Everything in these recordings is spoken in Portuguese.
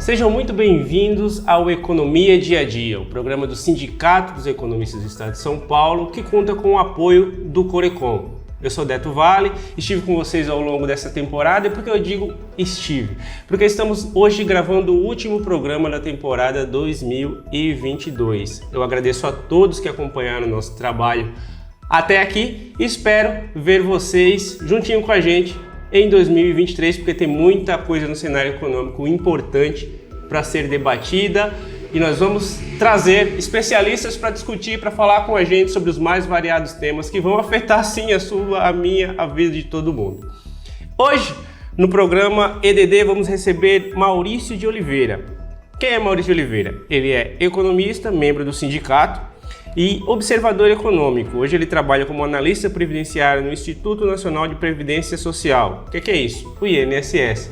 Sejam muito bem-vindos ao Economia Dia a Dia, o programa do Sindicato dos Economistas do Estado de São Paulo, que conta com o apoio do Corecon. Eu sou Deto Vale, estive com vocês ao longo dessa temporada, e por que eu digo estive? Porque estamos hoje gravando o último programa da temporada 2022. Eu agradeço a todos que acompanharam o nosso trabalho até aqui e espero ver vocês juntinho com a gente em 2023, porque tem muita coisa no cenário econômico importante para ser debatida e nós vamos trazer especialistas para discutir, para falar com a gente sobre os mais variados temas que vão afetar sim a sua, a minha, a vida de todo mundo. Hoje, no programa EDD, vamos receber Maurício de Oliveira. Quem é Maurício de Oliveira? Ele é economista, membro do sindicato e observador econômico. Hoje ele trabalha como analista previdenciário no Instituto Nacional de Previdência Social. O que é isso? O INSS.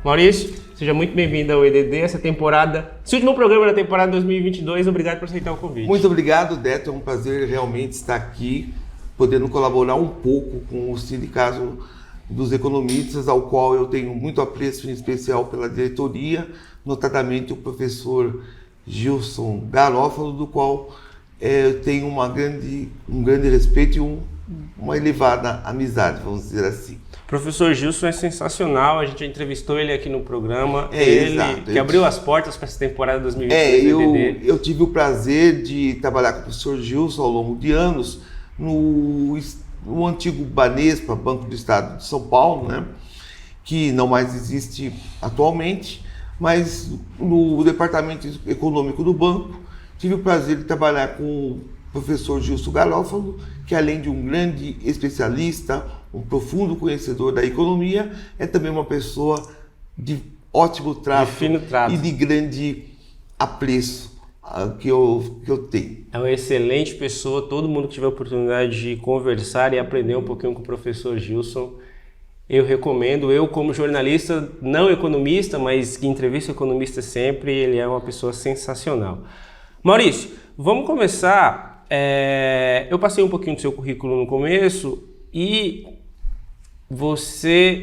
Maurício, seja muito bem-vindo ao EDD, esse último programa da temporada 2022. Obrigado por aceitar o convite. Muito obrigado, Deto. É um prazer realmente estar aqui, podendo colaborar um pouco com o Sindicato dos Economistas, ao qual eu tenho muito apreço, em especial pela diretoria, notadamente o professor Gilson Garofalo, do qual eu tenho um grande respeito e uma elevada amizade, vamos dizer assim. O professor Gilson é sensacional, a gente já entrevistou ele aqui no programa, Exato. Que abriu as portas para essa temporada 2022 eu tive o prazer de trabalhar com o professor Gilson ao longo de anos no antigo Banespa, Banco do Estado de São Paulo, né, que não mais existe atualmente, mas no departamento econômico do banco. Tive o prazer de trabalhar com o professor Gilson Garofalo, que além de um grande especialista, um profundo conhecedor da economia, é também uma pessoa de ótimo trato, de fino trato e de grande apreço que eu tenho. É uma excelente pessoa, todo mundo que tiver a oportunidade de conversar e aprender um pouquinho com o professor Gilson, eu recomendo. Eu, como jornalista, não economista, mas que entrevista economista sempre, ele é uma pessoa sensacional. Maurício, vamos começar. Eu passei um pouquinho do seu currículo no começo e você,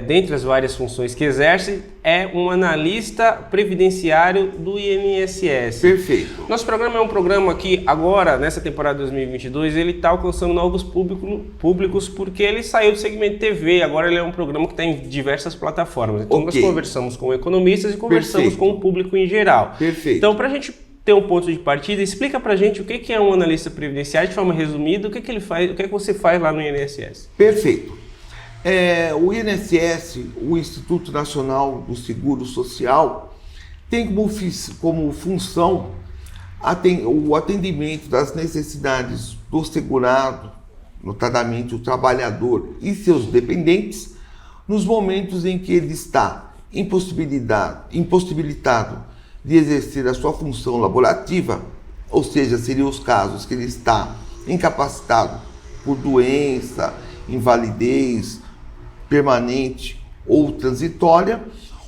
dentre as várias funções que exerce, é um analista previdenciário do INSS. Perfeito. Nosso programa é um programa que agora, nessa temporada 2022, ele está alcançando novos públicos porque ele saiu do segmento TV, agora ele é um programa que está em diversas plataformas. Então nós conversamos com economistas e conversamos com o público em geral. Perfeito. Então, para a gente ter um ponto de partida, explica pra gente o que é um analista previdenciário de forma resumida, o que ele faz, o que você faz lá no INSS. Perfeito. O INSS, o Instituto Nacional do Seguro Social, tem como função o atendimento das necessidades do segurado, notadamente o trabalhador e seus dependentes, nos momentos em que ele está impossibilitado de exercer a sua função laborativa, ou seja, seriam os casos que ele está incapacitado por doença, invalidez permanente ou transitória,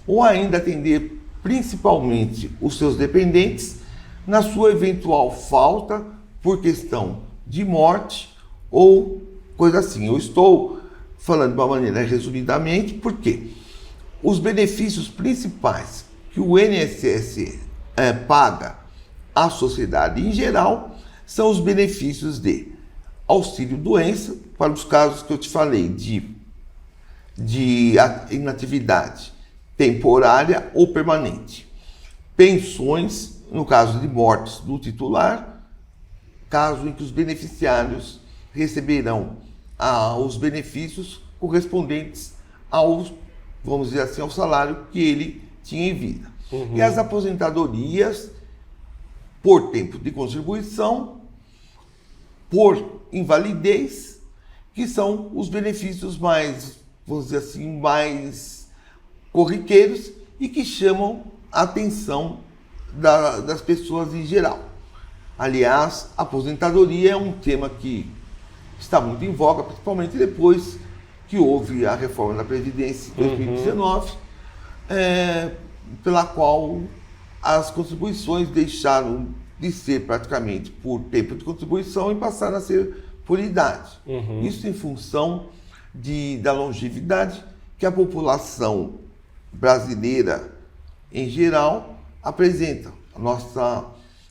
ou ainda atender principalmente os seus dependentes na sua eventual falta por questão de morte ou coisa assim. Eu estou falando de uma maneira resumidamente porque os benefícios principais que o INSS paga à sociedade em geral são os benefícios de auxílio-doença, para os casos que eu te falei, de inatividade temporária ou permanente. Pensões, no caso de mortes do titular, caso em que os beneficiários receberão os benefícios correspondentes vamos dizer assim, ao salário que ele tinha em vida. Uhum. E as aposentadorias por tempo de contribuição, por invalidez, que são os benefícios mais, vamos dizer assim, mais corriqueiros e que chamam a atenção das pessoas em geral. Aliás, a aposentadoria é um tema que está muito em voga, principalmente depois que houve a reforma da Previdência em 2019, pela qual as contribuições deixaram de ser praticamente por tempo de contribuição e passaram a ser por idade. Isso em função da longevidade que a população brasileira em geral, apresenta. A nossa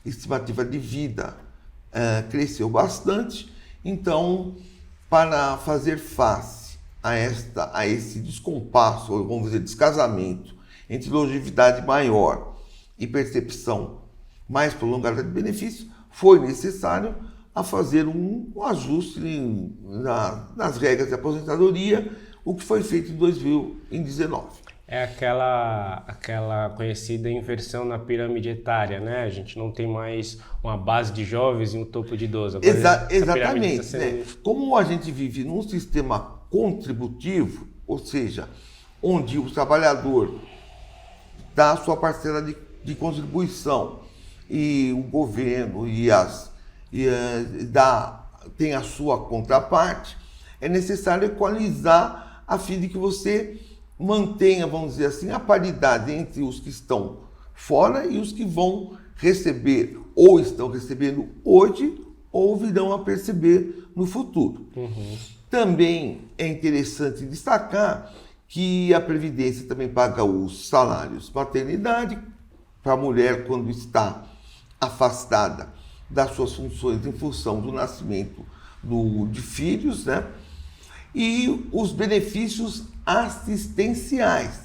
estimativa de vida cresceu bastante, então, para fazer face a esse descompasso, ou vamos dizer, descasamento entre longevidade maior e percepção mais prolongada de benefício, foi necessário a fazer um ajuste nas regras de aposentadoria, o que foi feito em 2019. É aquela conhecida inversão na pirâmide etária, né? A gente não tem mais uma base de jovens e um topo de idosos. Exatamente. Tá sendo... né? Como a gente vive num sistema contributivo, ou seja, onde o trabalhador dá a sua parcela de contribuição e o governo tem a sua contraparte, é necessário equalizar a fim de que você mantenha, vamos dizer assim, a paridade entre os que estão fora e os que vão receber, ou estão recebendo hoje, ou virão a perceber no futuro. Uhum. Também é interessante destacar que a Previdência também paga os salários maternidade para a mulher quando está afastada das suas funções em função do nascimento de filhos, né? E os benefícios assistenciais,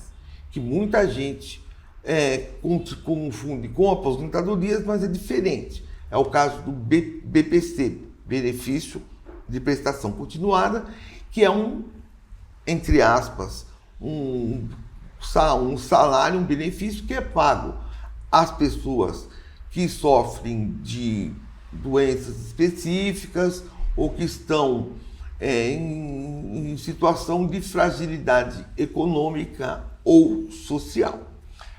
que muita gente confunde com aposentadorias, mas é diferente. É o caso do BPC, Benefício de Prestação Continuada, que é entre aspas, um salário, um benefício que é pago às pessoas que sofrem de doenças específicas ou que estão em situação de fragilidade econômica ou social.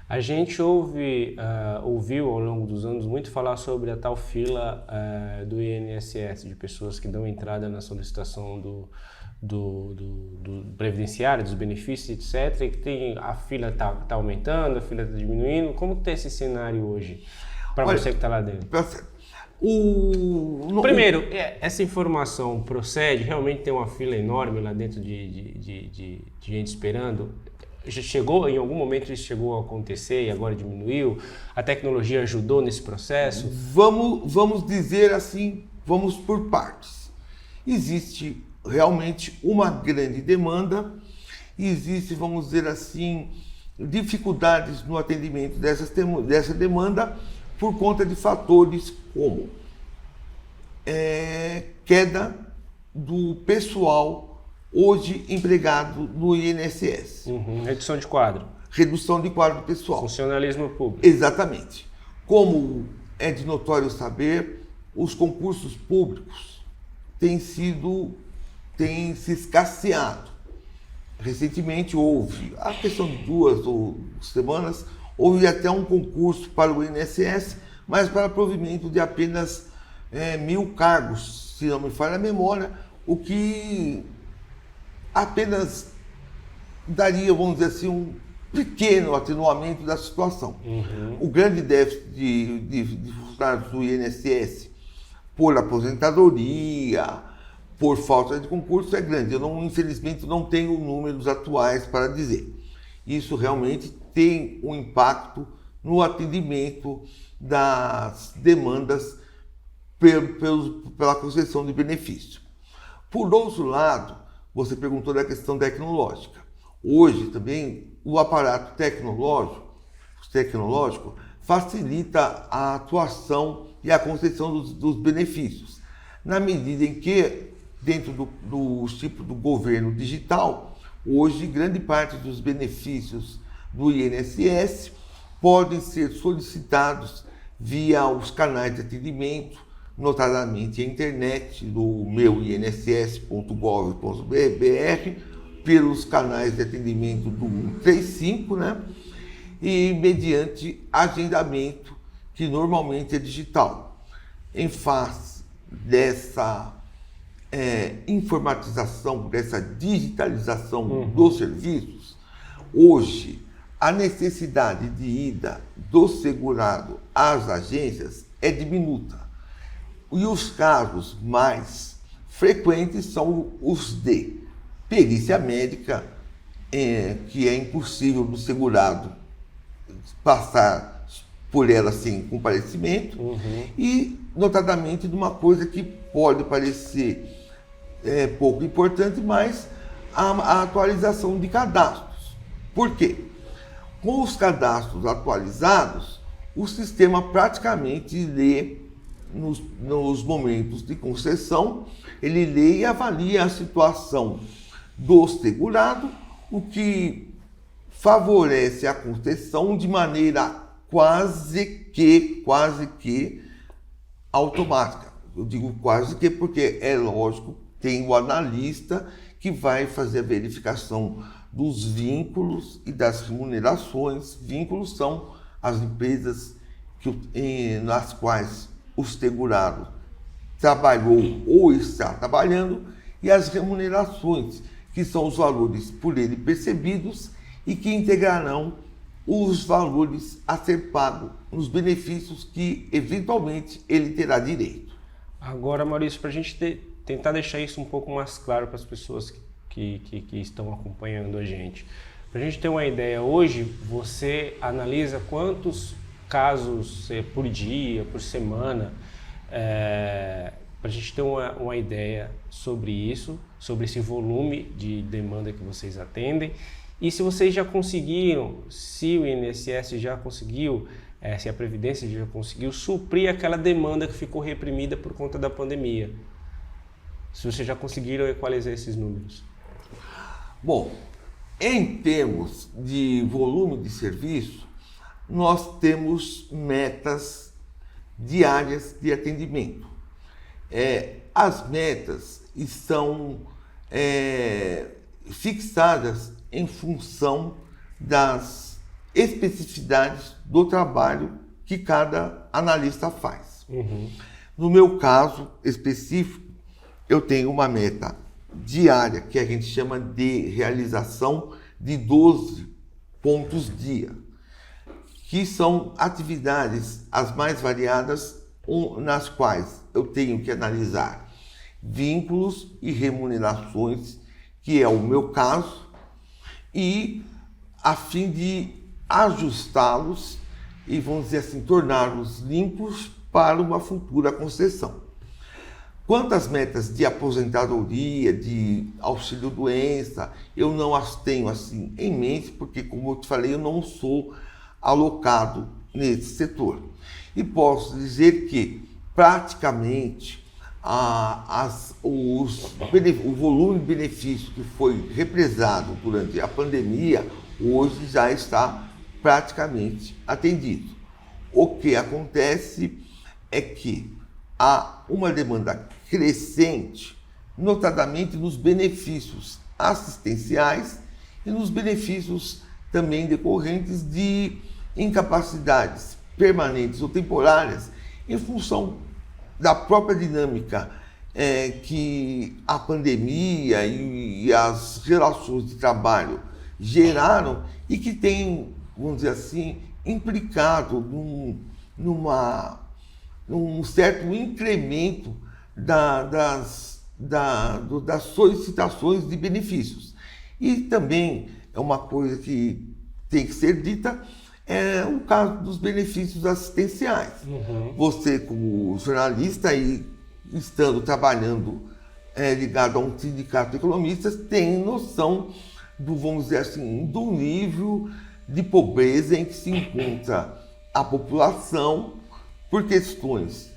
A gente ouviu ao longo dos anos muito falar sobre a tal fila do INSS, de pessoas que dão entrada na solicitação do previdenciário, dos benefícios, etc., e que a fila está aumentando, a fila está diminuindo. Como está esse cenário hoje, para você que está lá dentro? Primeiro, essa informação procede? Realmente tem uma fila enorme lá dentro de gente esperando? Já chegou, em algum momento isso chegou a acontecer e agora diminuiu? A tecnologia ajudou nesse processo? Vamos dizer assim, vamos por partes. Existe realmente uma grande demanda, existe, vamos dizer assim, dificuldades no atendimento dessa demanda por conta de fatores como queda do pessoal hoje empregado no INSS. Redução de quadro. Redução de quadro pessoal. Funcionalismo público. Exatamente. Como é de notório saber, os concursos públicos têm se escasseado. Recentemente houve, a questão de 2 semanas, houve até um concurso para o INSS, mas para provimento de apenas 1.000 cargos, se não me falha a memória, o que apenas daria, vamos dizer assim, um pequeno atenuamento da situação. O grande déficit de funcionários do INSS por aposentadoria, por falta de concurso é grande. Eu infelizmente não tenho números atuais para dizer. Isso realmente tem um impacto no atendimento das demandas pela concessão de benefício. Por outro lado, você perguntou da questão tecnológica. Hoje também o aparato tecnológico facilita a atuação e a concessão dos benefícios, na medida em que, dentro do tipo do governo digital, hoje grande parte dos benefícios do INSS podem ser solicitados via os canais de atendimento, notadamente a internet do meu inss.gov.br, pelos canais de atendimento do 135, né? E mediante agendamento, que normalmente é digital. Em face dessa informatização, dessa digitalização dos serviços, hoje a necessidade de ida do segurado às agências é diminuta. E os casos mais frequentes são os de perícia médica, que é impossível do segurado passar por ela sem comparecimento, e notadamente de uma coisa que pode parecer pouco importante, mas a atualização de cadastros. Por quê? Com os cadastros atualizados, o sistema praticamente lê, nos momentos de concessão, ele lê e avalia a situação do segurado, o que favorece a concessão de maneira quase que automática. Eu digo quase que porque é lógico, tem o analista que vai fazer a verificação dos vínculos e das remunerações. Vínculos são as empresas nas quais o segurado trabalhou ou está trabalhando, e as remunerações, que são os valores por ele percebidos e que integrarão os valores a ser pago nos benefícios que eventualmente ele terá direito. Agora, Maurício, para a gente tentar deixar isso um pouco mais claro para as pessoas que estão acompanhando a gente. Para a gente ter uma ideia, hoje você analisa quantos casos por dia, por semana, para a gente ter uma ideia sobre isso, sobre esse volume de demanda que vocês atendem, e se vocês já conseguiram, se o INSS já conseguiu, se a Previdência já conseguiu suprir aquela demanda que ficou reprimida por conta da pandemia. Se vocês já conseguiram equalizar esses números. Bom, em termos de volume de serviço, nós temos metas diárias de atendimento. As metas estão fixadas em função das especificidades do trabalho que cada analista faz. No meu caso específico, eu tenho uma meta diária, que a gente chama de realização de 12 pontos dia, que são atividades as mais variadas, nas quais eu tenho que analisar vínculos e remunerações, que é o meu caso, e a fim de ajustá-los e, vamos dizer assim, torná-los limpos para uma futura concessão. Quanto às metas de aposentadoria, de auxílio-doença, eu não as tenho assim em mente, porque, como eu te falei, eu não sou alocado nesse setor. E posso dizer que, praticamente, o volume de benefício que foi represado durante a pandemia, hoje já está praticamente atendido. O que acontece é que há uma demanda crescente, notadamente nos benefícios assistenciais e nos benefícios também decorrentes de incapacidades permanentes ou temporárias, em função da própria dinâmica que a pandemia e as relações de trabalho geraram e que tem, vamos dizer assim, implicado num certo incremento das solicitações de benefícios. E também é uma coisa que tem que ser dita, é o caso dos benefícios assistenciais. Você, como jornalista e estando trabalhando ligado a um sindicato de economistas, tem noção vamos dizer assim, do nível de pobreza em que se encontra a população por questões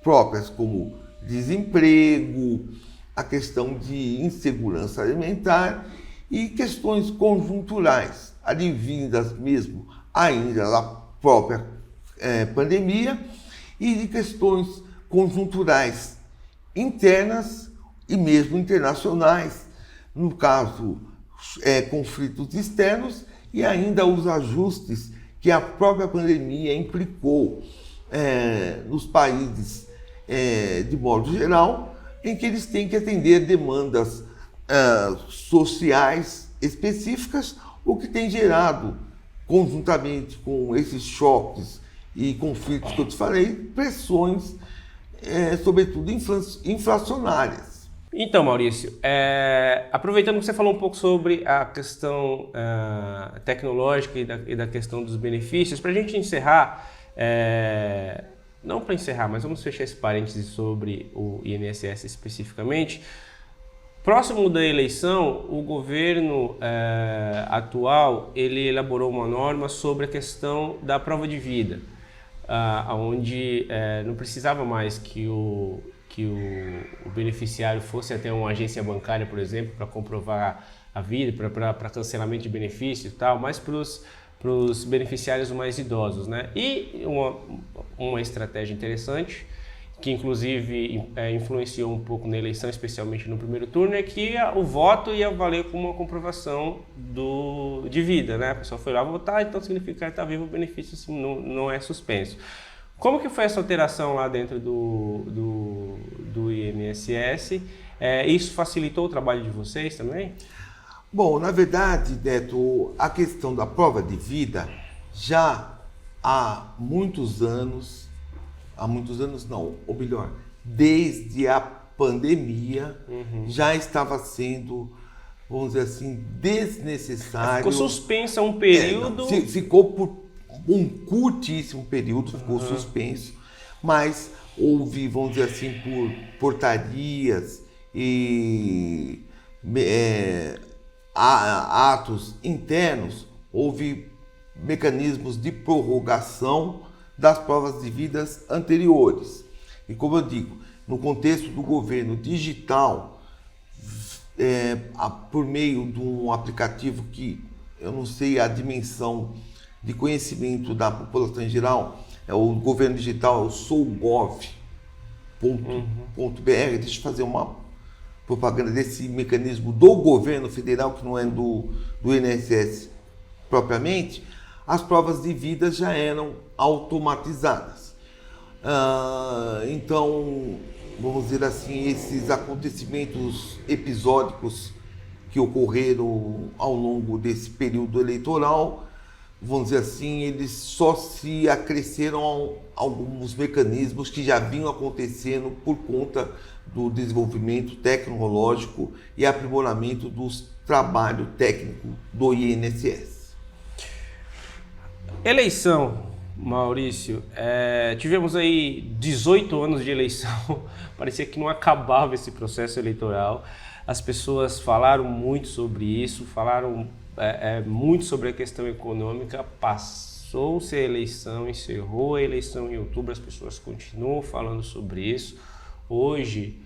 próprias como desemprego, a questão de insegurança alimentar e questões conjunturais, advindas mesmo ainda da própria pandemia, e de questões conjunturais internas e mesmo internacionais, no caso, conflitos externos e ainda os ajustes que a própria pandemia implicou nos países de modo geral, em que eles têm que atender demandas sociais específicas, o que tem gerado, conjuntamente com esses choques e conflitos que eu te falei, pressões, sobretudo inflacionárias. Então, Maurício, aproveitando que você falou um pouco sobre a questão tecnológica e da questão dos benefícios, para a gente encerrar, não para encerrar, mas vamos fechar esse parêntese sobre o INSS especificamente. Próximo da eleição, o governo atual ele elaborou uma norma sobre a questão da prova de vida, onde não precisava mais que o beneficiário fosse até uma agência bancária, por exemplo, para comprovar a vida, para cancelamento de benefício e tal, mas para os beneficiários mais idosos, né? E uma estratégia interessante, que inclusive influenciou um pouco na eleição, especialmente no primeiro turno, é que o voto ia valer como uma comprovação de vida, né? A pessoa foi lá votar, então significa que está vivo, o benefício assim, não é suspenso. Como que foi essa alteração lá dentro do INSS? Isso facilitou o trabalho de vocês também? Bom, na verdade, Neto, a questão da prova de vida já há muitos anos não, ou melhor, desde a pandemia já estava sendo, vamos dizer assim, desnecessário. Ficou suspensa um período. Ficou por um curtíssimo período, ficou suspenso, mas houve, vamos dizer assim, por portarias e atos internos, houve mecanismos de prorrogação das provas de vidas anteriores. E como eu digo, no contexto do governo digital, por meio de um aplicativo que eu não sei a dimensão de conhecimento da população em geral, o governo digital é o sougov.br. Deixa eu fazer uma propaganda desse mecanismo do governo federal, que não é do INSS propriamente. As provas de vida já eram automatizadas. Então, vamos dizer assim, esses acontecimentos episódicos que ocorreram ao longo desse período eleitoral, vamos dizer assim, eles só se acresceram a alguns mecanismos que já vinham acontecendo por conta do desenvolvimento tecnológico e aprimoramento do trabalho técnico do INSS. Eleição, Maurício, tivemos aí 18 anos de eleição, parecia que não acabava esse processo eleitoral. As pessoas falaram muito sobre isso, falaram muito sobre a questão econômica. Passou-se a eleição, encerrou a eleição em outubro, as pessoas continuam falando sobre isso. Hoje,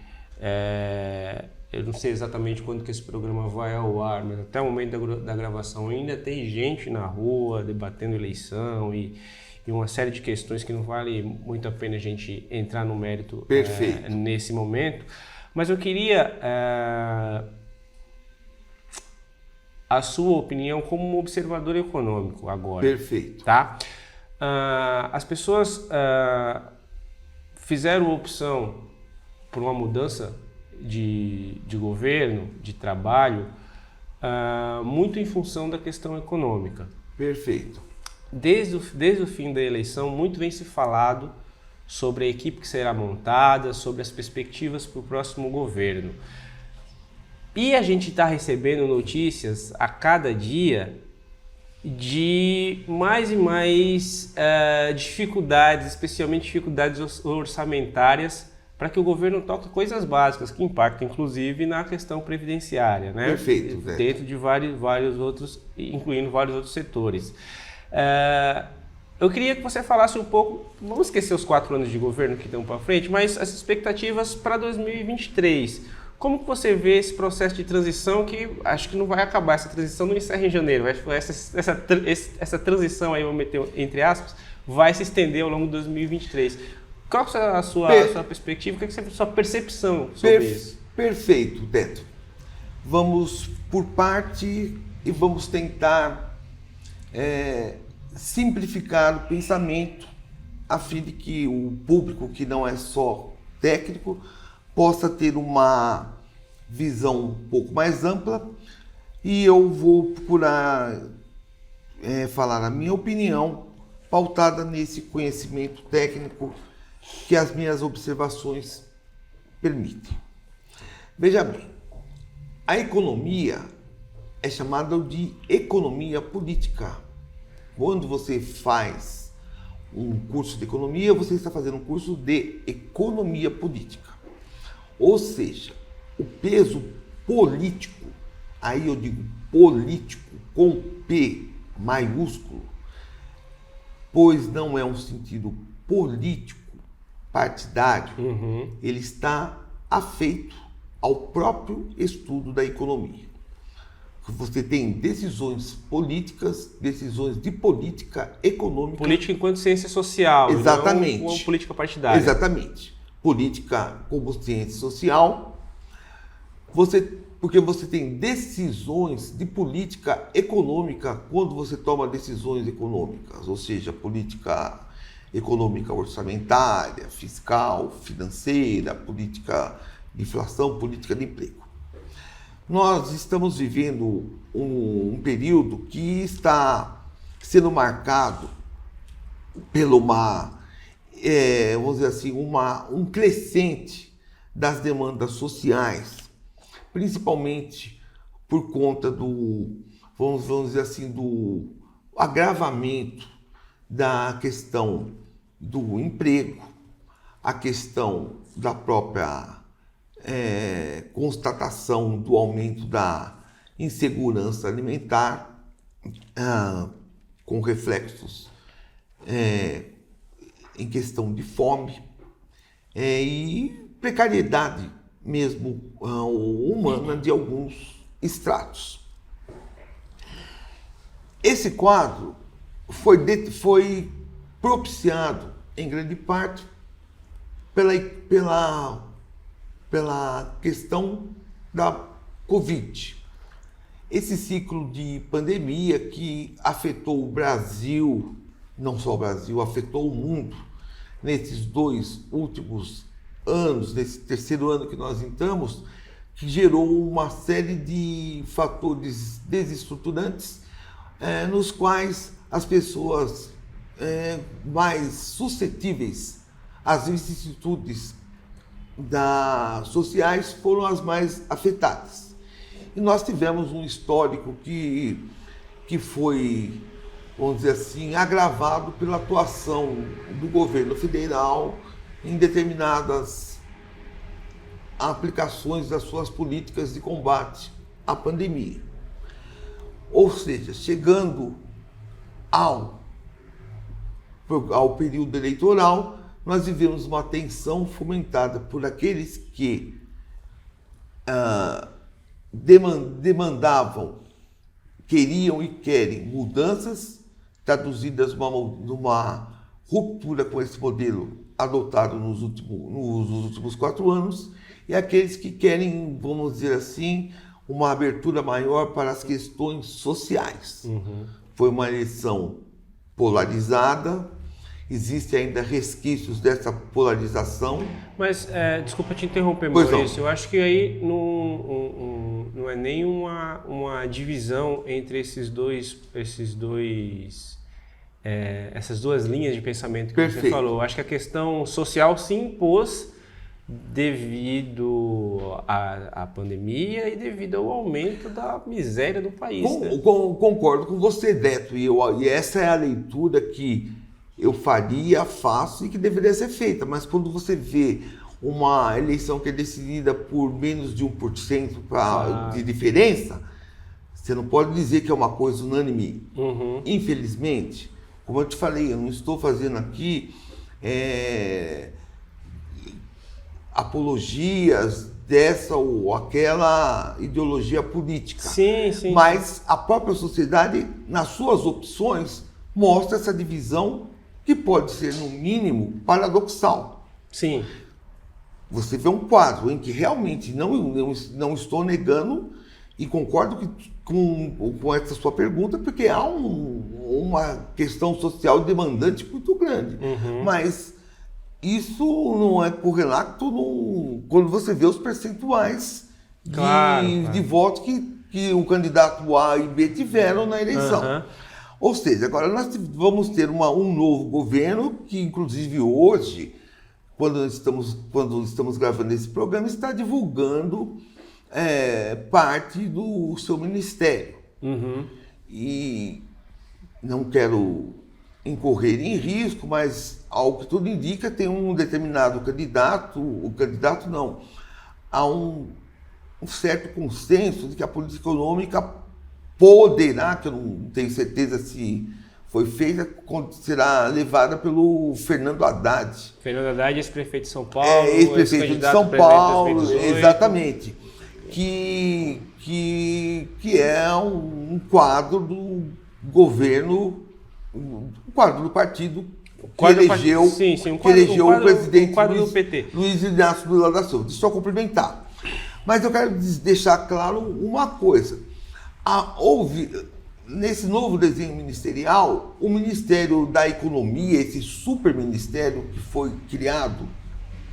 eu não sei exatamente quando que esse programa vai ao ar, mas até o momento da gravação ainda tem gente na rua debatendo eleição e uma série de questões que não vale muito a pena a gente entrar no mérito nesse momento. Mas eu queria a sua opinião como um observador econômico agora. Perfeito. Tá? As pessoas fizeram opção por uma mudança de governo, de trabalho, muito em função da questão econômica. Perfeito. Desde o fim da eleição, muito vem se falado sobre a equipe que será montada, sobre as perspectivas para o próximo governo. E a gente está recebendo notícias a cada dia de mais e mais dificuldades, especialmente dificuldades orçamentárias, para que o governo toque coisas básicas, que impactam inclusive na questão previdenciária, né? Perfeito. Dentro de vários outros, incluindo vários outros setores. Eu queria que você falasse um pouco, vamos esquecer os 4 anos de governo que estão para frente, mas as expectativas para 2023. Como que você vê esse processo de transição, que acho que não vai acabar, essa transição não encerra em janeiro, essa transição aí, vou meter entre aspas, vai se estender ao longo de 2023. Qual é a sua perspectiva, qual é a sua percepção sobre isso? Perfeito, Beto. Vamos por parte e vamos tentar simplificar o pensamento a fim de que o público, que não é só técnico, possa ter uma visão um pouco mais ampla, e eu vou procurar falar a minha opinião pautada nesse conhecimento técnico que as minhas observações permitem. Veja bem, a economia é chamada de economia política. Quando você faz um curso de economia, você está fazendo um curso de economia política. Ou seja, o peso político, aí eu digo político com P maiúsculo, pois não é um sentido político, partidário, ele está afeito ao próprio estudo da economia. Você tem decisões políticas, decisões de política econômica. Política enquanto ciência social, exatamente, não política partidária. Exatamente. Política como ciência social, porque você tem decisões de política econômica quando você toma decisões econômicas, ou seja, política econômica orçamentária, fiscal, financeira, política de inflação, política de emprego. Nós estamos vivendo um período que está sendo marcado pelo vamos dizer assim, um crescente das demandas sociais, principalmente por conta vamos dizer assim, do agravamento da questão do emprego, a questão da própria constatação do aumento da insegurança alimentar, com reflexos em questão de fome e precariedade mesmo humana de alguns estratos. Esse quadro foi propiciado em grande parte pela questão da Covid. Esse ciclo de pandemia que afetou o Brasil, não só o Brasil, afetou o mundo nesses 2 últimos anos, nesse terceiro ano que nós entramos, que gerou uma série de fatores desestruturantes nos quais as pessoas mais suscetíveis às vicissitudes sociais foram as mais afetadas. E nós tivemos um histórico que foi, vamos dizer assim, agravado pela atuação do governo federal em determinadas aplicações das suas políticas de combate à pandemia. Ou seja, chegando ao período eleitoral, nós vivemos uma tensão fomentada por aqueles que demandavam, queriam e querem mudanças traduzidas numa ruptura com esse modelo adotado nos últimos 4 anos, e aqueles que querem, vamos dizer assim, uma abertura maior para as questões sociais. Foi uma eleição polarizada, existem ainda resquícios dessa polarização. Mas, desculpa te interromper, Maurício, eu acho que aí não é nem uma divisão entre essas 2 linhas de pensamento que você falou. Acho que a questão social se impôs devido à pandemia e devido ao aumento da miséria do país. Concordo com você, Beto, e essa é a leitura que eu faço e que deveria ser feita, mas quando você vê uma eleição que é decidida por menos de 1% de diferença, você não pode dizer que é uma coisa unânime. Infelizmente, como eu te falei, eu não estou fazendo aqui apologias dessa ou aquela ideologia política. Sim. Mas a própria sociedade, nas suas opções, mostra essa divisão que pode ser, no mínimo, paradoxal. Sim. Você vê um quadro em que realmente não estou negando e concordo com essa sua pergunta, porque há uma questão social demandante muito grande. Mas isso não é correlato quando você vê os percentuais de votos que o candidato A e B tiveram na eleição. Ou seja, agora nós vamos ter um novo governo que, inclusive hoje, quando estamos gravando esse programa, está divulgando parte do seu ministério. E não quero incorrer em risco, mas ao que tudo indica, tem um determinado candidato, há um certo consenso de que a política econômica poderá, que eu não tenho certeza se foi feita, será levada pelo Fernando Haddad. Fernando Haddad, ex-prefeito de São Paulo. Ex-prefeito de São Paulo, exatamente. Que é um quadro do governo, um quadro do partido que elegeu o presidente do PT. Luiz Inácio Lula da Silva. Deixa eu complementar. Mas eu quero deixar claro uma coisa. Nesse novo desenho ministerial, o Ministério da Economia, esse superministério que foi criado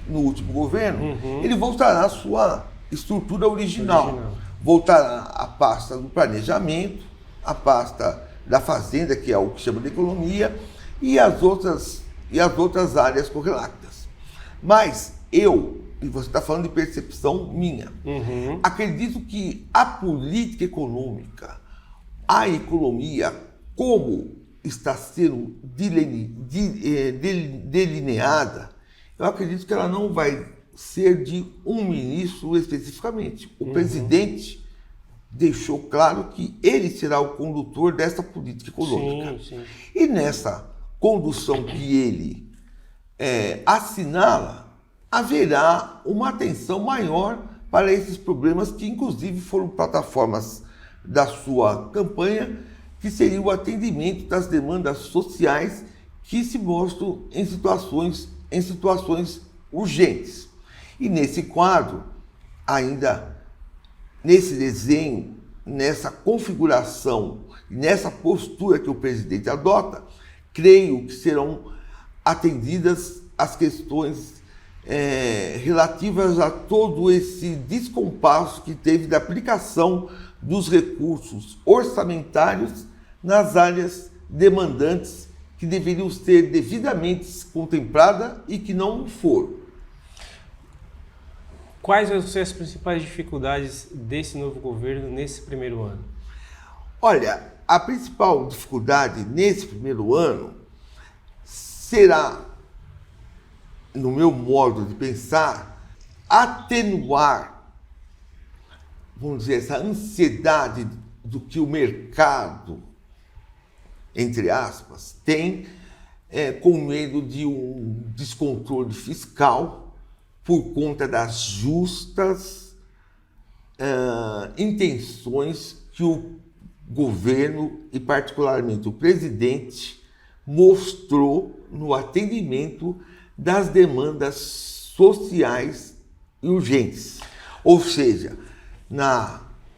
no último governo, ele voltará à sua estrutura original. Voltará à pasta do planejamento, à pasta da fazenda, que é o que chama de economia, e as outras áreas correlatas. Mas e você está falando de percepção minha, acredito que a política econômica, a economia, como está sendo delineada, eu acredito que ela não vai ser de um ministro especificamente. O presidente deixou claro que ele será o condutor dessa política econômica. E nessa condução que ele assinala, haverá uma atenção maior para esses problemas que, inclusive, foram plataformas da sua campanha, que seria o atendimento das demandas sociais que se mostram em situações urgentes. E nesse quadro, ainda nesse desenho, nessa configuração, nessa postura que o presidente adota, creio que serão atendidas as questões relativas a todo esse descompasso que teve da aplicação dos recursos orçamentários nas áreas demandantes que deveriam ser devidamente contempladas e que não foram. Quais vão ser as principais dificuldades desse novo governo nesse primeiro ano? Olha, a principal dificuldade nesse primeiro ano será, no meu modo de pensar, atenuar, vamos dizer, essa ansiedade do que o mercado, entre aspas, tem com medo de um descontrole fiscal por conta das justas intenções que o governo e particularmente o presidente mostrou no atendimento das demandas sociais e urgentes, ou seja,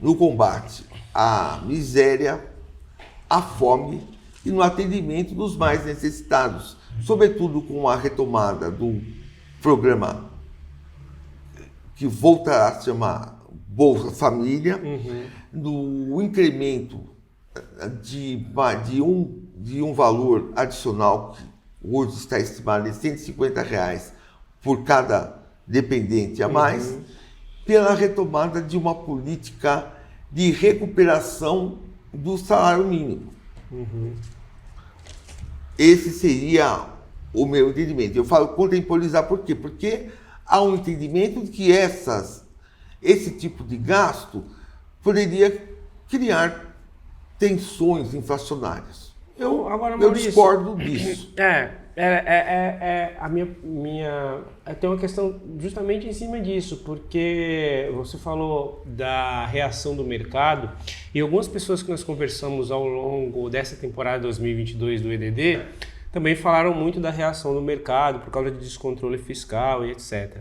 no combate à miséria, à fome e no atendimento dos mais necessitados, sobretudo com a retomada do programa que voltará a se chamar Bolsa Família, no incremento de um valor adicional que hoje está estimado em R$150 por cada dependente a mais, pela retomada de uma política de recuperação do salário mínimo. Esse seria o meu entendimento. Eu falo contemporizar por quê? Porque há um entendimento de que esse tipo de gasto poderia criar tensões inflacionárias. Eu discordo disso. A minha tem uma questão justamente em cima disso, porque você falou da reação do mercado e algumas pessoas que nós conversamos ao longo dessa temporada 2022 do EDD também falaram muito da reação do mercado por causa de descontrole fiscal e etc.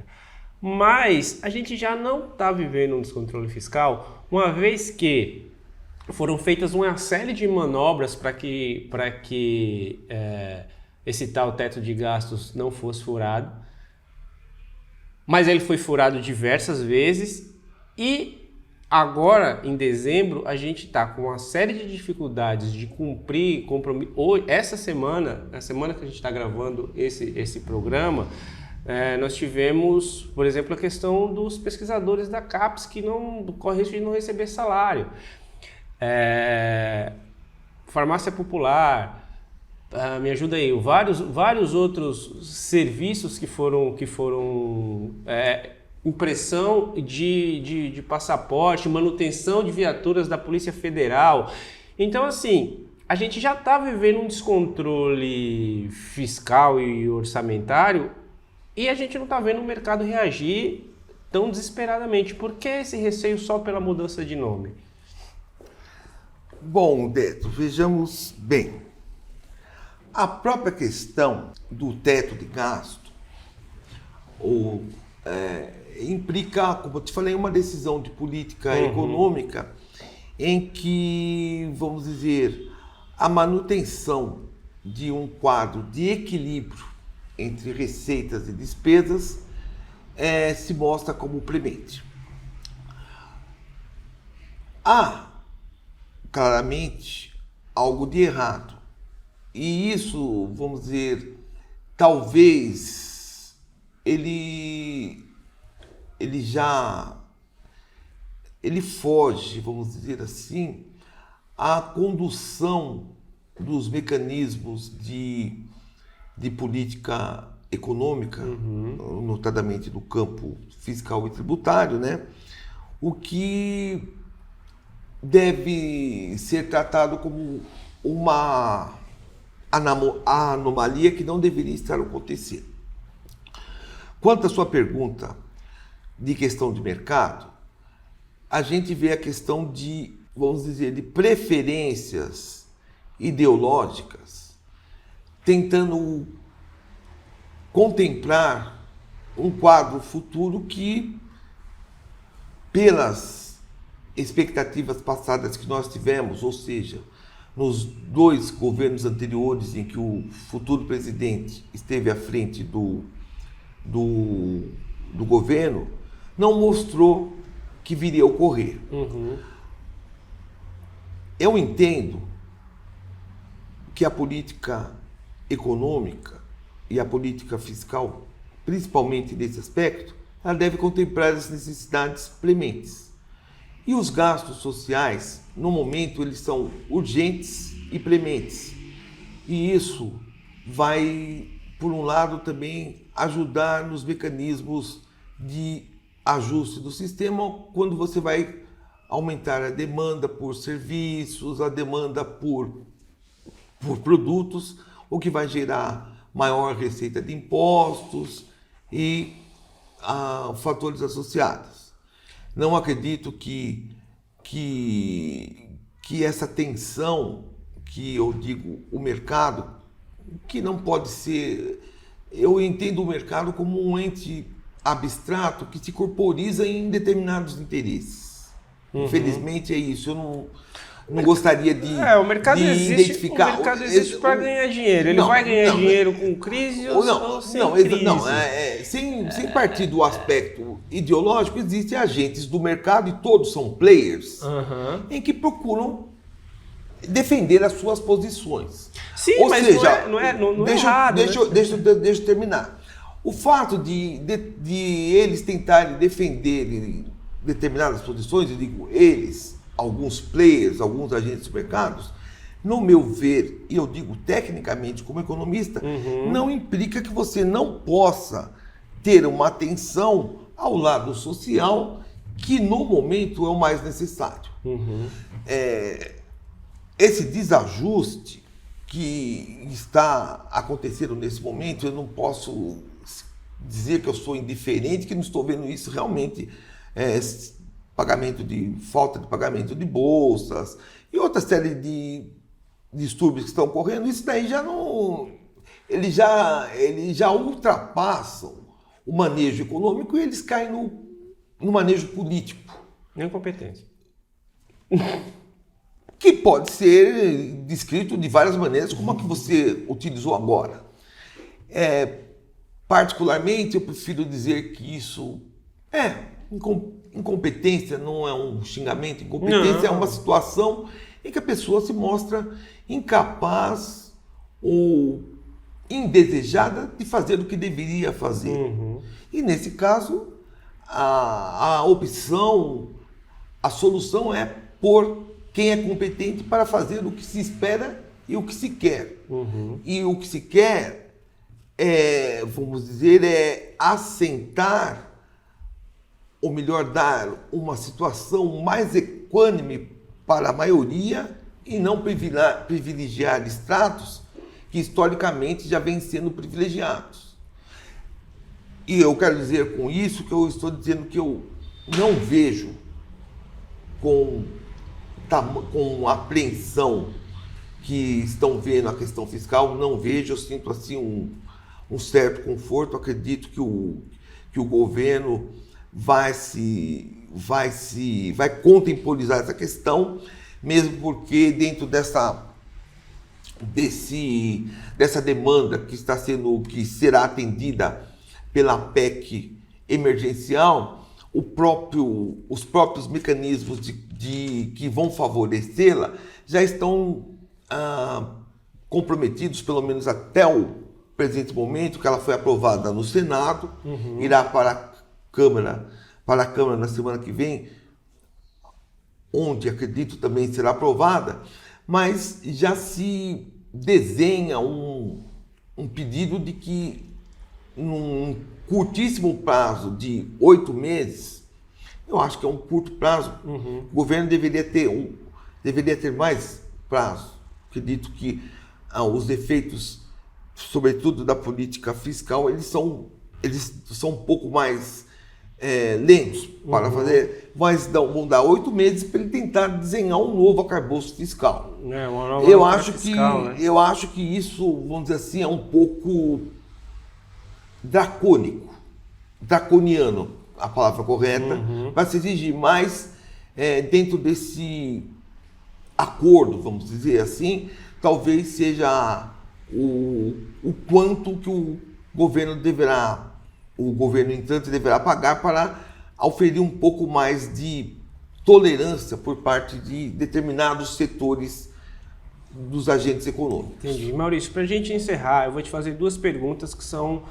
Mas a gente já não está vivendo um descontrole fiscal, uma vez que foram feitas uma série de manobras para que esse tal teto de gastos não fosse furado, mas ele foi furado diversas vezes e agora, em dezembro, a gente está com uma série de dificuldades de cumprir compromisso. Essa semana, na semana que a gente está gravando esse programa, Nós tivemos, por exemplo, a questão dos pesquisadores da CAPES que não corre risco de não receber salário. Farmácia popular, me ajuda aí, vários outros serviços que foram impressão de passaporte, manutenção de viaturas da Polícia Federal. Então, assim, a gente já está vivendo um descontrole fiscal e orçamentário e a gente não está vendo o mercado reagir tão desesperadamente. Por que esse receio só pela mudança de nome? Bom, Deto, vejamos bem. A própria questão do teto de gasto implica, como eu te falei, uma decisão de política econômica em que, vamos dizer, a manutenção de um quadro de equilíbrio entre receitas e despesas se mostra como premente. Há claramente algo de errado. E isso, vamos dizer, talvez ele foge, vamos dizer assim, à condução dos mecanismos de política econômica, notadamente no campo fiscal e tributário, né? O que deve ser tratado como uma anomalia que não deveria estar acontecendo. Quanto à sua pergunta de questão de mercado, a gente vê a questão de, vamos dizer, de preferências ideológicas, tentando contemplar um quadro futuro que, pelas expectativas passadas que nós tivemos, ou seja, nos 2 governos anteriores em que o futuro presidente esteve à frente do governo, não mostrou que viria a ocorrer. Eu entendo que a política econômica e a política fiscal, principalmente nesse aspecto, ela deve contemplar as necessidades prementes. E os gastos sociais, no momento, eles são urgentes e prementes. E isso vai, por um lado, também ajudar nos mecanismos de ajuste do sistema quando você vai aumentar a demanda por serviços, a demanda por produtos, o que vai gerar maior receita de impostos e fatores associados. Não acredito que essa tensão, que eu digo, o mercado, que não pode ser... Eu entendo o mercado como um ente abstrato que se corporiza em determinados interesses. Infelizmente é isso. Eu não gostaria de o mercado identificar. O mercado existe para ganhar dinheiro. Ele vai ganhar dinheiro com crise ou sem crise? Sem partir do aspecto ideológico, existem agentes do mercado, e todos são players, em que procuram defender as suas posições. Sim, ou mas seja, não é errado. Deixa eu terminar. O fato de eles tentarem defender determinadas posições, eu digo eles, alguns players, alguns agentes do mercado, no meu ver, e eu digo tecnicamente como economista, não implica que você não possa ter uma atenção ao lado social, que no momento é o mais necessário. Esse desajuste que está acontecendo nesse momento, eu não posso dizer que eu sou indiferente, que não estou vendo isso realmente, falta de pagamento de bolsas e outra série de distúrbios que estão ocorrendo. Isso daí já não... Eles já ultrapassam o manejo econômico e eles caem no manejo político. Incompetência. Que pode ser descrito de várias maneiras, como a que você utilizou agora. Particularmente, eu prefiro dizer que isso incompetência não é um xingamento, incompetência é uma situação em que a pessoa se mostra incapaz ou indesejada de fazer o que deveria fazer. E nesse caso, a opção, a solução é pôr quem é competente para fazer o que se espera e o que se quer. E o que se quer vamos dizer, assentar, ou melhor, dar uma situação mais equânime para a maioria e não privilegiar estratos que historicamente já vêm sendo privilegiados. E eu quero dizer com isso que eu estou dizendo que eu não vejo com apreensão que estão vendo a questão fiscal, não vejo, eu sinto assim um certo conforto, acredito que o governo vai contemporizar essa questão, mesmo porque dentro dessa demanda que será atendida pela PEC emergencial, os próprios mecanismos que vão favorecê-la já estão comprometidos, pelo menos até o presente momento, que ela foi aprovada no Senado, irá para a Câmara na semana que vem, onde acredito também será aprovada, mas já se desenha um pedido de que num curtíssimo prazo de 8 meses, eu acho que é um curto prazo, o governo deveria ter mais prazo. Acredito que os efeitos, sobretudo da política fiscal, eles são um pouco mais lentos para fazer, mas vão dar 8 meses para ele tentar desenhar um novo arcabouço fiscal. Eu acho que isso, vamos dizer assim, é um pouco draconiano, a palavra correta, vai se exigir mais dentro desse acordo, vamos dizer assim, talvez seja o quanto que o governo entrante deverá pagar para oferir um pouco mais de tolerância por parte de determinados setores dos agentes econômicos. Entendi. Maurício, para a gente encerrar, eu vou te fazer 2 perguntas que são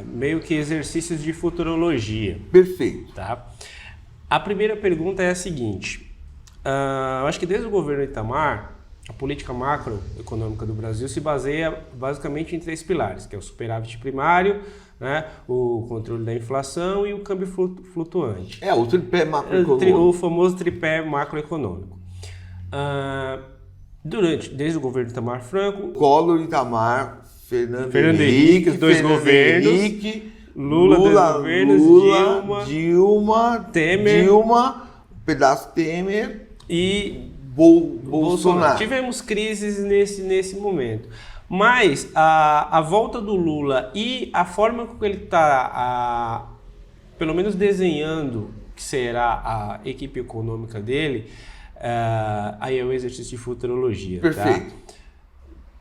meio que exercícios de futurologia. Perfeito. Tá? A primeira pergunta é a seguinte. Eu acho que desde o governo Itamar, a política macroeconômica do Brasil se baseia basicamente em 3 pilares, que é o superávit primário, né, o controle da inflação e o câmbio flutuante. O tripé macroeconômico. O famoso tripé macroeconômico. Desde o governo Itamar Franco... Collor, Itamar, Fernando Henrique, os 2 governos... Lula, 2 governos, Dilma, Temer... pedaço Temer e Bolsonaro. Tivemos crises nesse momento. Mas a volta do Lula e a forma como ele está, pelo menos desenhando que será a equipe econômica dele, aí é o exercício de futurologia. Perfeito. Tá?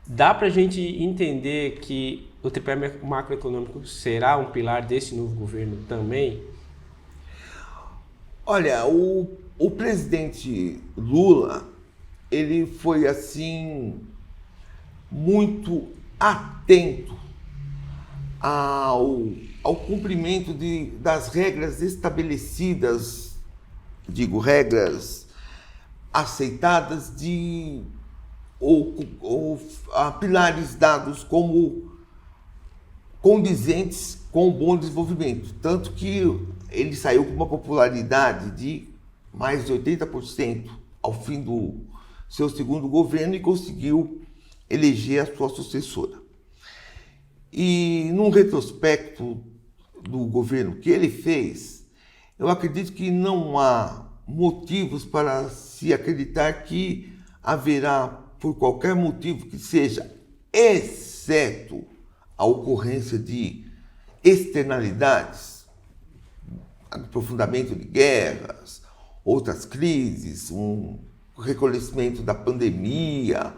Dá para a gente entender que o tripé macroeconômico será um pilar desse novo governo também? Olha, o presidente Lula, ele foi assim muito atento ao cumprimento das regras estabelecidas, regras aceitadas ou a pilares dados como condizentes com o bom desenvolvimento. Tanto que ele saiu com uma popularidade de mais de 80% ao fim do seu segundo governo e conseguiu eleger a sua sucessora. E num retrospecto do governo que ele fez, eu acredito que não há motivos para se acreditar que haverá, por qualquer motivo que seja, exceto a ocorrência de externalidades, aprofundamento de guerras, outras crises, um reconhecimento da pandemia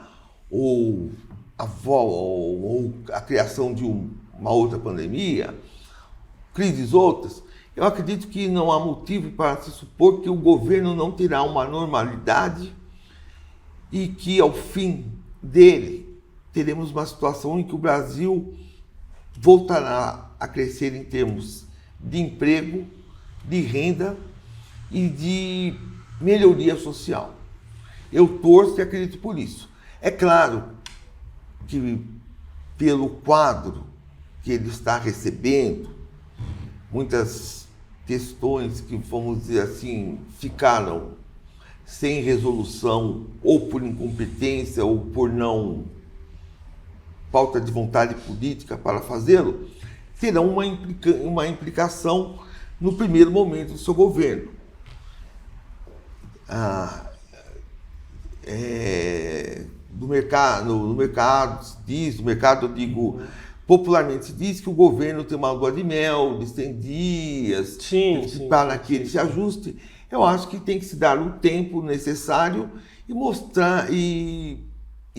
ou a criação de uma outra pandemia, crises outras, eu acredito que não há motivo para se supor que o governo não terá uma normalidade e que ao fim dele teremos uma situação em que o Brasil voltará a crescer em termos de emprego, de renda e de melhoria social. Eu torço e acredito por isso. É claro que, pelo quadro que ele está recebendo, muitas questões que, vamos dizer assim, ficaram sem resolução, ou por incompetência, ou por não falta de vontade política para fazê-lo, terão uma implicação no primeiro momento do seu governo. No mercado, eu digo, popularmente se diz que o governo tem uma lua de mel de 100 dias, para que ele se ajuste. Eu acho que tem que se dar o tempo necessário e mostrar e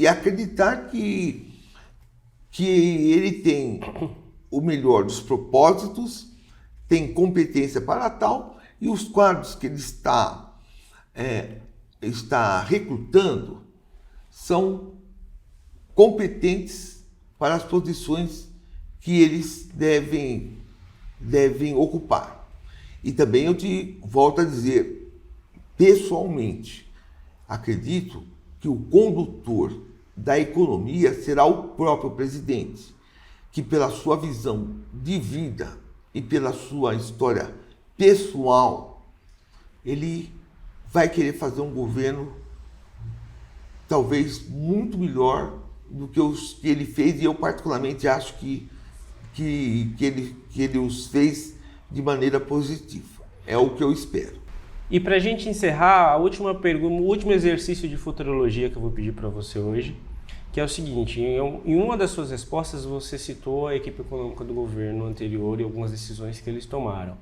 acreditar que ele tem o melhor dos propósitos, tem competência para tal, e os quadros que ele está recrutando são competentes para as posições que eles devem ocupar. E também eu te volto a dizer, pessoalmente, acredito que o condutor da economia será o próprio presidente, que pela sua visão de vida e pela sua história pessoal, ele vai querer fazer um governo talvez muito melhor do que os que ele fez, e eu particularmente acho que ele os fez de maneira positiva. É o que eu espero. E para a gente encerrar, a última pergunta, o último exercício de futurologia que eu vou pedir para você hoje, que é o seguinte: em uma das suas respostas você citou a equipe econômica do governo anterior e algumas decisões que eles tomaram.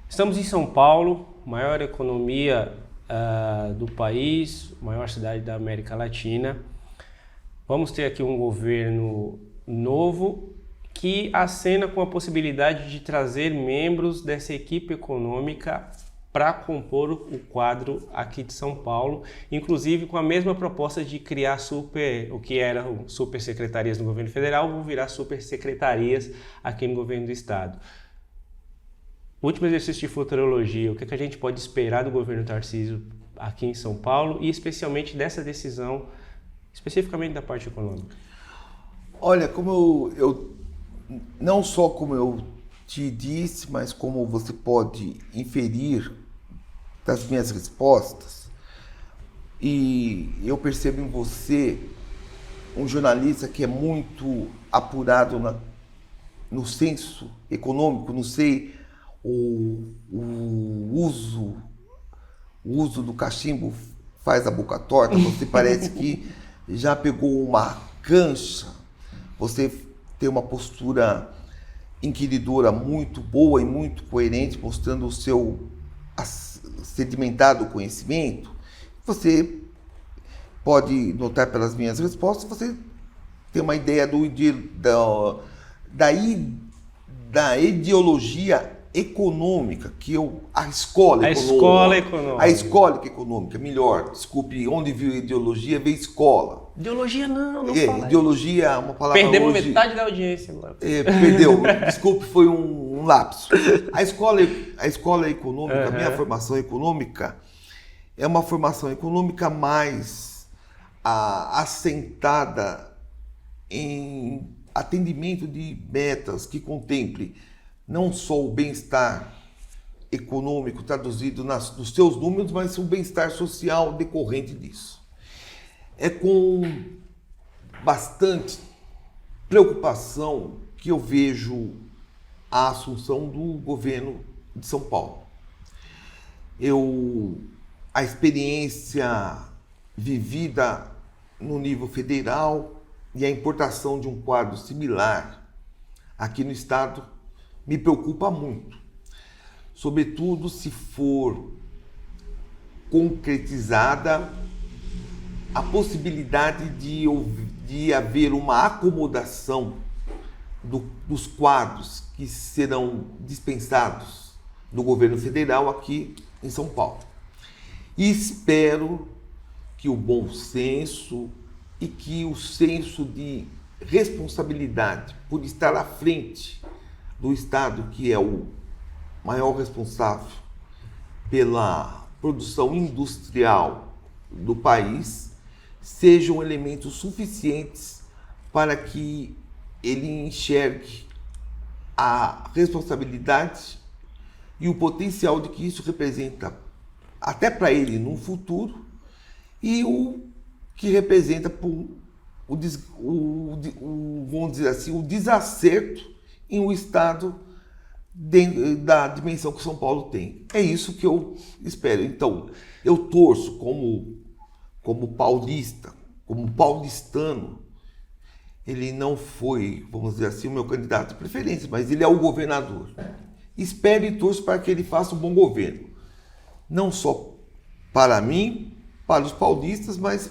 Estamos em São Paulo, maior economia do país, maior cidade da América Latina. Vamos ter aqui um governo novo que acena com a possibilidade de trazer membros dessa equipe econômica para compor o quadro aqui de São Paulo, inclusive com a mesma proposta de criar o que eram super secretarias no governo federal, vão virar super secretarias aqui no governo do estado. Último exercício de futurologia: o que a gente pode esperar do governo Tarcísio aqui em São Paulo e especialmente dessa decisão, especificamente da parte econômica? Olha, como eu não só como eu te disse, mas como você pode inferir das minhas respostas, e eu percebo em você um jornalista que é muito apurado no senso econômico, não sei, o uso do cachimbo faz a boca torta, você parece que já pegou uma cancha, você tem uma postura inquiridora muito boa e muito coerente, mostrando o seu sedimentado conhecimento. Você pode notar pelas minhas respostas, você tem uma ideia da ideologia econômica, a escola econômica, melhor, desculpe, onde viu ideologia, vê escola. Ideologia não fala. Ideologia é uma palavra. Perdemos metade da audiência agora. Perdeu, desculpe, foi um lapso. A escola econômica, minha formação econômica, é uma formação econômica mais assentada em atendimento de metas que contemple não só o bem-estar econômico traduzido nos seus números, mas o bem-estar social decorrente disso. É com bastante preocupação que eu vejo a assunção do governo de São Paulo. A experiência vivida no nível federal e a importação de um quadro similar aqui no estado me preocupa muito, sobretudo se for concretizada a possibilidade de haver uma acomodação dos quadros que serão dispensados do governo federal aqui em São Paulo. E espero que o bom senso e que o senso de responsabilidade por estar à frente do Estado, que é o maior responsável pela produção industrial do país, sejam elementos suficientes para que ele enxergue a responsabilidade e o potencial de que isso representa até para ele no futuro e o que representa vamos dizer assim, o desacerto em um Estado da dimensão que São Paulo tem. É isso que eu espero. Então, eu torço como paulista, como paulistano. Ele não foi, vamos dizer assim, o meu candidato de preferência, mas ele é o governador. Espero e torço para que ele faça um bom governo. Não só para mim, para os paulistas, mas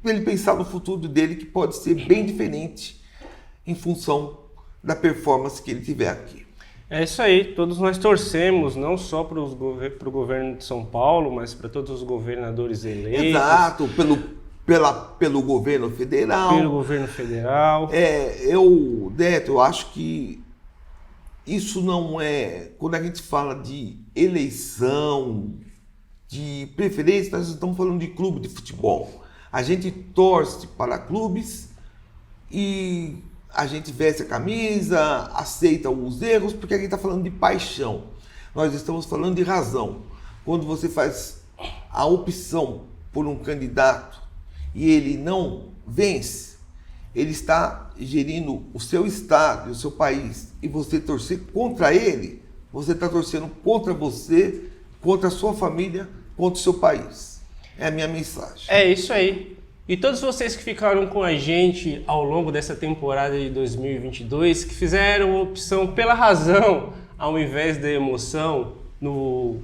para ele pensar no futuro dele, que pode ser bem diferente em função da performance que ele tiver aqui. É isso aí, todos nós torcemos, não só para o governo de São Paulo, mas para todos os governadores eleitos. Exato, pelo governo federal. Pelo governo federal. Eu acho que isso não é... Quando a gente fala de eleição, de preferência, nós estamos falando de clube de futebol. A gente torce para clubes e a gente veste a camisa, aceita os erros, porque a gente está falando de paixão. Nós estamos falando de razão. Quando você faz a opção por um candidato e ele não vence, ele está gerindo o seu estado e o seu país, e você torcer contra ele, você está torcendo contra você, contra a sua família, contra o seu país. É a minha mensagem. É isso aí. E todos vocês que ficaram com a gente ao longo dessa temporada de 2022, que fizeram opção pela razão, ao invés da emoção, no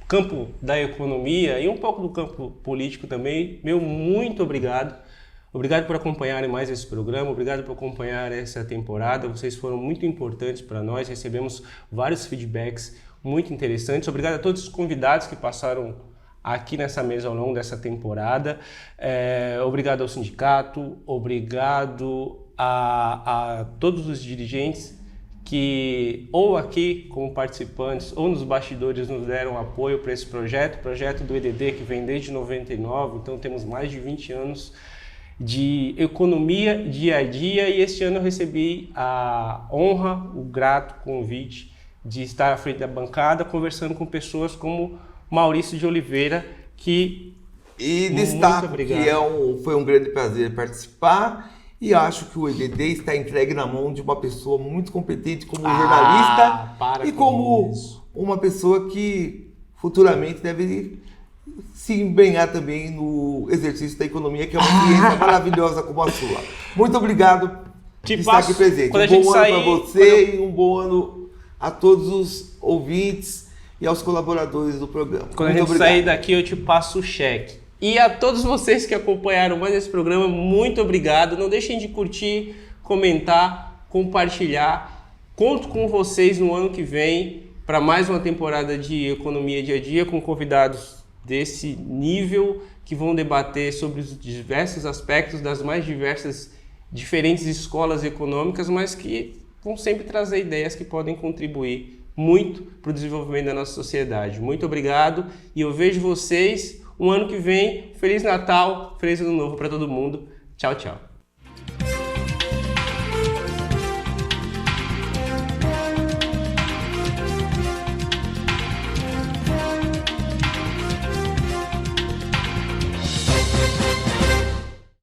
campo da economia e um pouco do campo político também, meu muito obrigado. Obrigado por acompanharem mais esse programa, obrigado por acompanhar essa temporada. Vocês foram muito importantes para nós, recebemos vários feedbacks muito interessantes. Obrigado a todos os convidados que passaram aqui nessa mesa ao longo dessa temporada. Obrigado ao sindicato, obrigado a todos os dirigentes que ou aqui como participantes ou nos bastidores nos deram apoio para esse projeto do EDD, que vem desde 99, então temos mais de 20 anos de economia dia a dia, e este ano eu recebi a honra, o grato convite de estar à frente da bancada conversando com pessoas como Maurício de Oliveira, que... E destaco que foi um grande prazer participar, e acho que o EDD está entregue na mão de uma pessoa muito competente como jornalista e como uma pessoa que futuramente deve se empenhar também no exercício da economia, que é uma ciência maravilhosa como a sua. Muito obrigado por estar aqui presente. Um bom ano para você e um bom ano a todos os ouvintes e aos colaboradores do programa. Quando a gente sair daqui, eu te passo o cheque. E a todos vocês que acompanharam mais esse programa, muito obrigado. Não deixem de curtir, comentar, compartilhar. Conto com vocês no ano que vem para mais uma temporada de Economia Dia a Dia, com convidados desse nível que vão debater sobre os diversos aspectos das mais diversas, diferentes escolas econômicas, mas que vão sempre trazer ideias que podem contribuir muito para o desenvolvimento da nossa sociedade. Muito obrigado e eu vejo vocês um ano que vem. Feliz Natal, Feliz Ano Novo para todo mundo. Tchau, tchau.